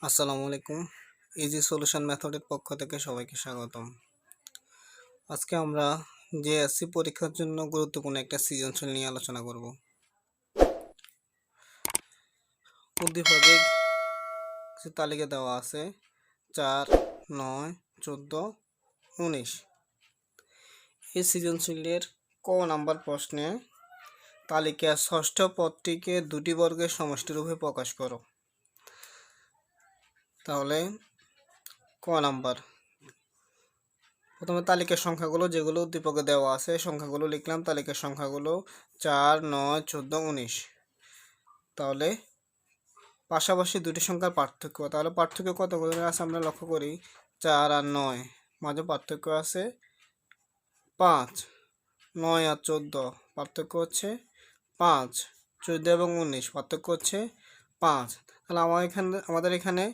আসসালামু আলাইকুম। Easy solution মেথডের পক্ষ থেকে সবাইকে স্বাগতম। আজকে আমরা জেএসসি পরীক্ষার জন্য গুরুত্বপূর্ণ একটা সৃজনশীল নিয়ে আলোচনা করব। উদ্দীপকে কিছু তালিকা দেওয়া আছে 4, 9, 14, 19। এই সৃজনশীলের ক নাম্বার প্রশ্নে তালিকার ষষ্ঠ পদটিকে দুটি বর্গের সমষ্টিরূপে প্রকাশ করো। তাহলে ক নাম্বার, প্রথমে তালিকার সংখ্যাগুলো যেগুলো উদ্দীপকে দেওয়া আছে সংখ্যাগুলো লিখলাম। তালিকার সংখ্যাগুলো 4, 9, 14, 19। তাহলে পাশাপাশি দুটি সংখ্যার পার্থক্য, তাহলে পার্থক্য কত করে আছে আমরা লক্ষ্য করি। 4 আর 9 মাঝে পার্থক্য আছে 5। 9 আর 14 পার্থক্য হচ্ছে 5। 14 এবং 19 পার্থক্য হচ্ছে 5। তাহলে আমাদের এখানে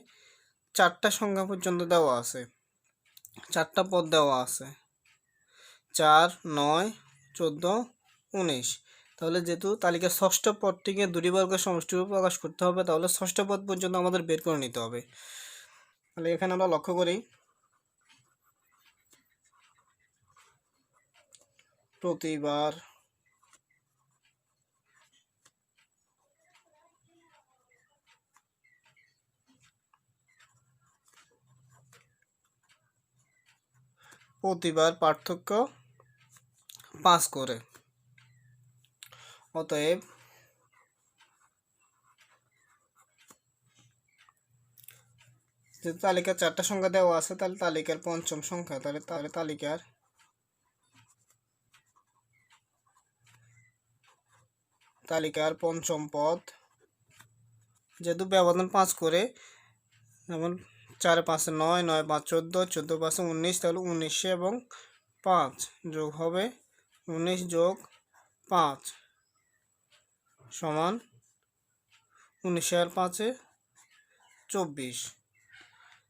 4টা সংখ্যা পর্যন্ত দেওয়া আছে, 4টা পদ দেওয়া আছে 4, 9, 14, 19। তাহলে যেহেতু তালিকার ষষ্ঠ পদটিকে দুটি বর্গের সমষ্টিরূপে প্রকাশ করতে হবে, তাহলে ষষ্ঠ পদ পর্যন্ত আমাদের বের করে নিতে হবে। তাহলে এখানে আমরা লক্ষ্য করি প্রতিবার পার্থক্য 5 করে। অতএব যেহেতু তালিকার 4টা সংখ্যা দেওয়া আছে, তাহলে তালিকার পঞ্চম সংখ্যা, তাহলে তালিকার পঞ্চম পদ, যেহেতু ব্যবধান 5 করে, যেমন 4 5 9, 9 5 14, 14 5 19, তাহলে 19 এবং 5 যোগ হবে 19 যোগ 5 সমান 19 আর 5 24।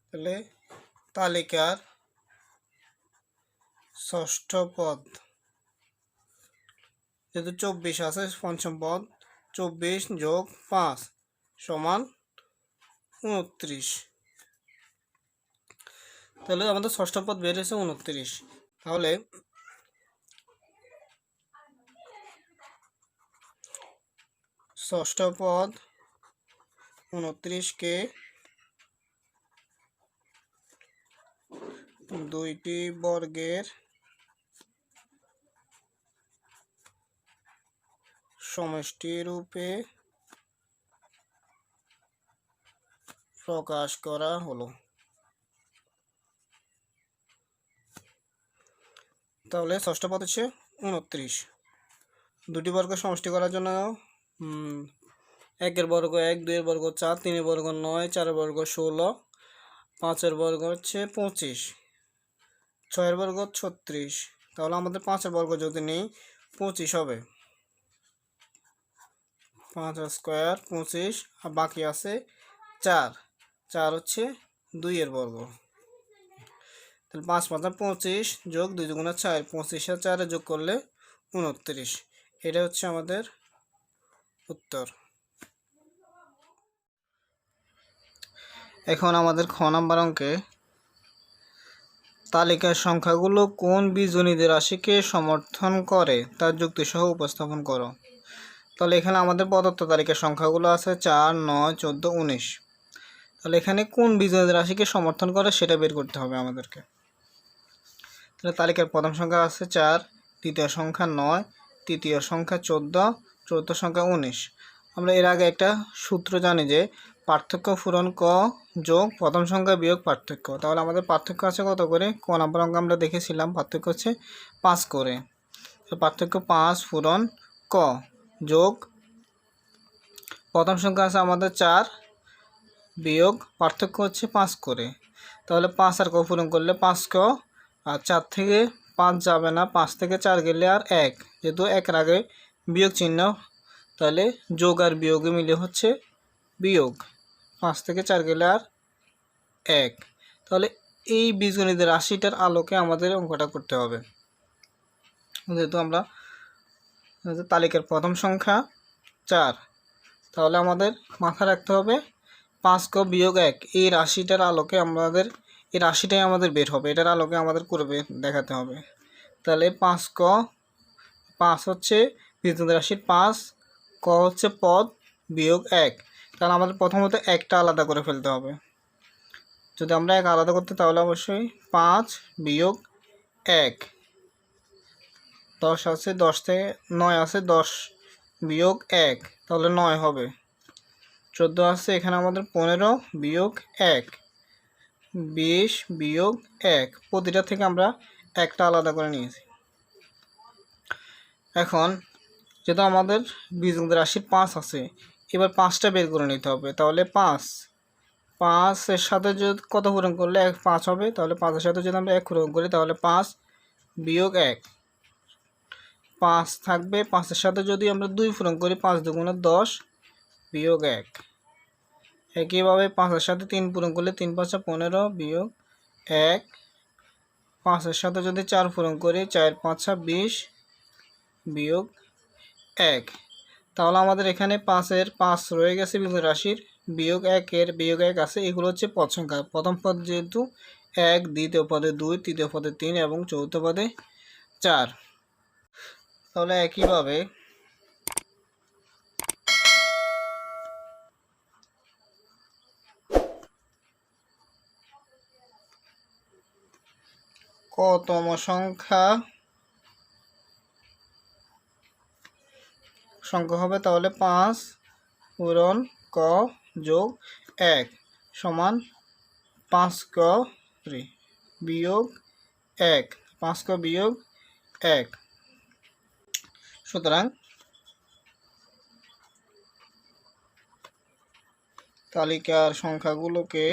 তাহলে তালিকার ষষ্ঠ পদ, যেহেতু 24 আছে পঞ্চম পদ, 24 যোগ 5 সমান 29। তাহলে আমাদের ষষ্ঠ পদ বের হয়েছে 29। তাহলে ষষ্ঠ পদ 29কে দুইটি বর্গের সমষ্টিরূপে প্রকাশ করা হলো। তাহলে ষষ্ঠ পদ হচ্ছে 29। দুটি বর্গ সমষ্টি করার জন্য 1 এর বর্গ 1, 2 এর বর্গ 4, 3 এর বর্গ 9, 4 এর বর্গ 16, 5 এর বর্গ হচ্ছে 25, 6 এর বর্গ 36। তাহলে আমাদের 5 এর বর্গ যদি নেই 25 হবে, 5 স্কোয়ার 25, আর বাকি আছে 4। 4 হচ্ছে 2 এর বর্গ। তাহলে 5 5 25 যোগ 2 × 4, 25 আর 4 যোগ করলে 29। এটা হচ্ছে আমাদের উত্তর। এখন আমাদের খ নাম্বার অঙ্কে তালিকার সংখ্যাগুলো কোন বীজগণিত রাশিকে সমর্থন করে তার যুক্তিসহ উপস্থাপন করো। তাহলে এখানে আমাদের প্রদত্ত তালিকার সংখ্যাগুলো আছে 4, 9, 14, 19। তাহলে এখানে কোন বীজগণিত রাশিকে সমর্থন করে সেটা বের করতে হবে আমাদেরকে। তাহলে তালিকার প্রথম সংখ্যা আছে 4, দ্বিতীয় সংখ্যা 9, তৃতীয় সংখ্যা 14, চতুর্থ সংখ্যা 19। আমরা এর আগে একটা সূত্র জানি যে পার্থক্য পূরণ ক যোগ প্রথম সংখ্যা বিয়োগ পার্থক্য। তাহলে আমাদের পার্থক্য আছে কত করে, ক নাম্বার অঙ্ক আমরা দেখেছিলাম পার্থক্য হচ্ছে 5 করে। পার্থক্য 5 পূরণ ক যোগ প্রথম সংখ্যা আছে আমাদের 4 বিয়োগ পার্থক্য হচ্ছে 5 করে। তাহলে 5 আর ক পূরণ করলে 5 ক, আর 4 থেকে 5 যাবে না, 5 থেকে 4 গেলে আর 1, যেহেতু 1 আগে বিয়োগ চিহ্ন, তাহলে যোগ আর বিয়োগে মিলে হচ্ছে বিয়োগ, 5 থেকে 4 গেলে আর 1। তাহলে এই বীজগণিতের রাশিটার আলোকে আমাদের অঙ্কটা করতে হবে। যেহেতু আমরা তালিকার প্রথম সংখ্যা 4, তাহলে আমাদের মাথায় রাখতে হবে 5 ক বিয়োগ 1 এই রাশিটার আলোকে এই রাশিটাই আমাদের বের হবে, এটার আলোকে আমাদের করে দেখাতে হবে। তাহলে 5 হচ্ছে বীজগণিত রাশির 5, ক হচ্ছে পদ বিয়োগ 1। তাহলে আমাদের প্রথমত একটা আলাদা করে ফেলতে হবে। যদি আমরা 1 আলাদা করতে তাহলে অবশ্যই 5 বিয়োগ 1, 10 আছে, 10 থেকে 9 আছে, 10 বিয়োগ 1 তাহলে 9 হবে। 14 আছে, এখানে আমাদের 15 বিয়োগ 1, 20 বিয়োগ 1। প্রতিটা থেকে আমরা একটা আলাদা করে নিয়েছি। এখন যেহেতু আমাদের বীজগণিত রাশি 5 আছে, এবার 5টা বের করে নিতে হবে। তাহলে 5-এর সাথে যদি কত পূরণ করলে 5 হবে, তাহলে 5-এর সাথে যদি আমরা 1 পূরণ করি তাহলে 5 বিয়োগ 1 5 থাকবে। 5-এর সাথে যদি আমরা 2 পূরণ করি 5 দুগুণে 10 বিয়োগ 1। একইভাবে 5-এর সাথে 3 পূরণ করলে 3-5 15 বিয়োগ 1। 5-এর সাথে যদি 4 পূরণ করি 4-5 20 বিয়োগ 1। তাহলে আমাদের এখানে 5-এর 5 রয়ে গেছে বীজগণিত রাশির, বিয়োগ 1-এর বিয়োগ 1 আছে। এগুলো হচ্ছে পদ সংখ্যা। প্রথম পদ যেহেতু 1, দ্বিতীয় পদে 2, তৃতীয় পদে 3 এবং চতুর্থ পদে 4। তাহলে একইভাবে কতম সংখ্যা হবে, তাহলে 5 পূরণ ক যোগ 1 সমান 5ক বিয়োগ 1, 5ক বিয়োগ 1। সুতরাং তালিকার সংখ্যাগুলোকে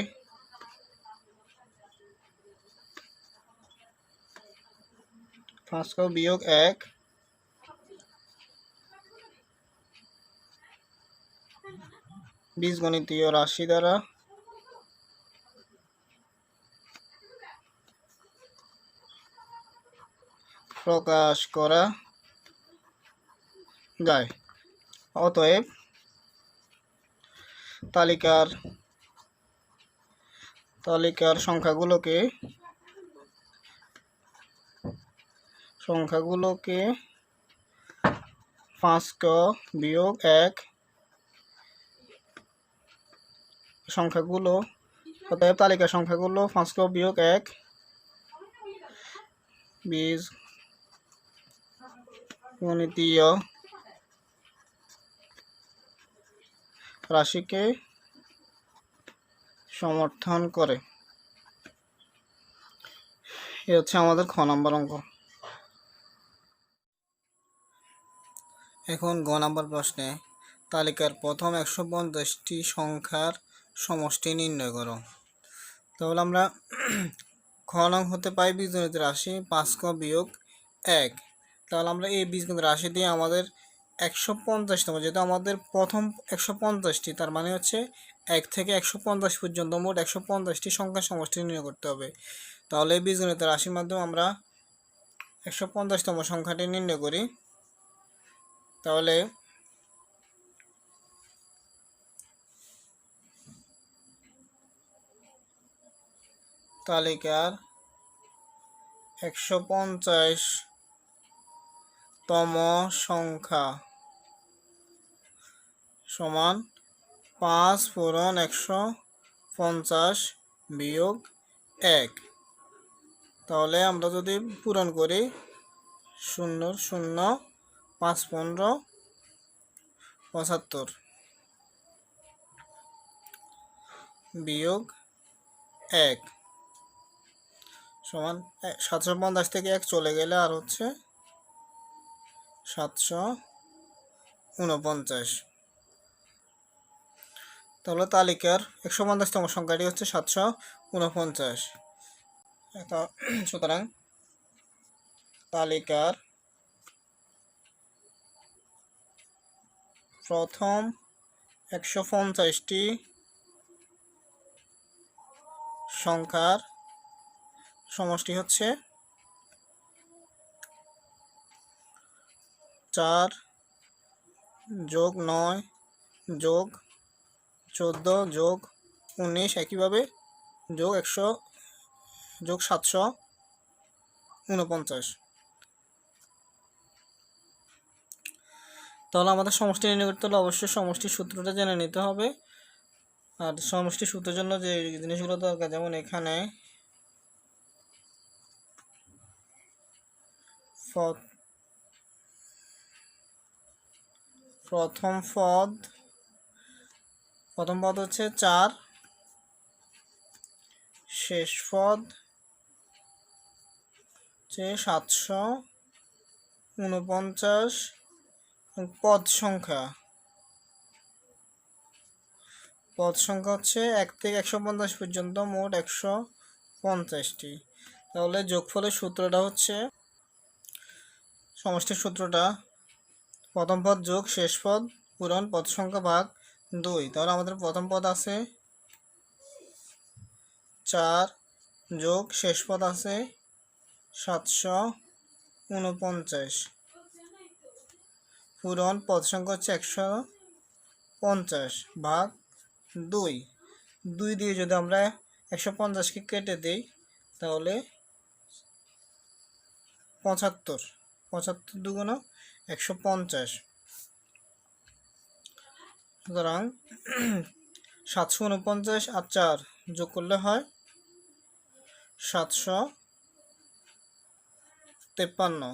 বিয়োগ 1 বীজগণিতীয় রাশি দ্বারা প্রকাশ করা যায়। অতএব তালিকার সংখ্যাগুলোকে 5ক বিয়োগ 1 অতএব তালিকার সংখ্যাগুলো 5ক বিয়োগ 1 বীজগণিতীয় রাশিকে সমর্থন করে। এ হচ্ছে আমাদের খ নাম্বার অঙ্ক। এখন গ নাম্বার প্রশ্নে তালিকার প্রথম 150টি সংখ্যার সমষ্টি নির্ণয় করো। তাহলে আমরা খ নং হতে পাই বীজগণিত রাশি 5ক বিয়োগ 1। তাহলে আমরা এই বীজগণিত রাশি দিয়ে আমাদের 150তম, যেহেতু আমাদের প্রথম 150টি, তার মানে হচ্ছে 1 থেকে 150 পর্যন্ত মোট 150টি সংখ্যার সমষ্টি নির্ণয় করতে হবে। তাহলে এই বীজগণিত রাশির মাধ্যমে আমরা 150তম সংখ্যাটি নির্ণয় করি। তাহলে তালিকার 150তম সংখ্যা সমান 5 পূরণ 150 বিয়োগ 1। তাহলে আমরা যদি পূরণ করি 0 0 5 15 75 বিয়োগ 1 সমান 750 থেকে 1 চলে গেলে আর হচ্ছে 749। তাহলে তালিকার 150তম সংখ্যাটি হচ্ছে 749। সুতরাং তালিকার প্রথম 150টি সংখ্যার সমষ্টি হচ্ছে 4 যোগ 9 যোগ 14 যোগ 19 একইভাবে যোগ 100 যোগ 749। তাহলে আমাদের সমষ্টি নির্ণয় করতে হলে অবশ্যই সমষ্টির সূত্রটা জেনে নিতে হবে। আর সমষ্টি সূত্রের জন্য যে জিনিসগুলো দরকার, যেমন এখানে প্রথম পদ হচ্ছে 4, শেষ পদ হচ্ছে 749, পদ সংখ্যা হচ্ছে 1 থেকে 150 পর্যন্ত, মোট 150টি। তাহলে যোগফলের সূত্রটা হচ্ছে, সমষ্টির সূত্রটা প্রথম পদ যোগ শেষ পদ পূরণ পদ সংখ্যা ভাগ 2। তাহলে আমাদের প্রথম পদ আছে 4 যোগ শেষ পদ আছে 749 পূরণ পদ সংখ্যা হচ্ছে 150 ভাগ 2। 2 দিয়ে যদি আমরা 150কে কেটে দিই তাহলে 75, 75 দুগুণ 150। সুতরাং 749 আর 4 যোগ করলে হয় 753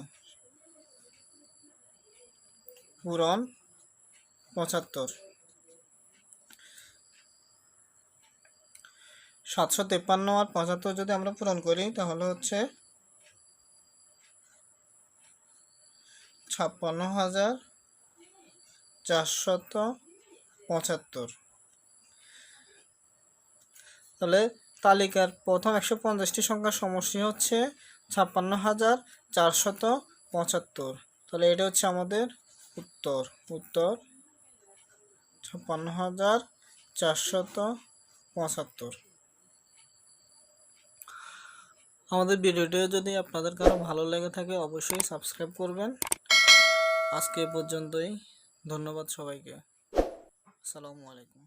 পূরণ 75। 753 আর 75 যদি আমরা পূরণ করি তাহলে হচ্ছে 56,475। তাহলে তালিকার প্রথম 150টি সংখ্যার সমষ্টি হচ্ছে 56,475। তাহলে এটা হচ্ছে আমাদের উত্তর 56,475। আমাদের ভিডিওটি যদি আপনাদের কারো ভালো লেগে থাকে অবশ্যই সাবস্ক্রাইব করবেন। আজকে এ পর্যন্তই, ধন্যবাদ সবাইকে। আসসালামু আলাইকুম।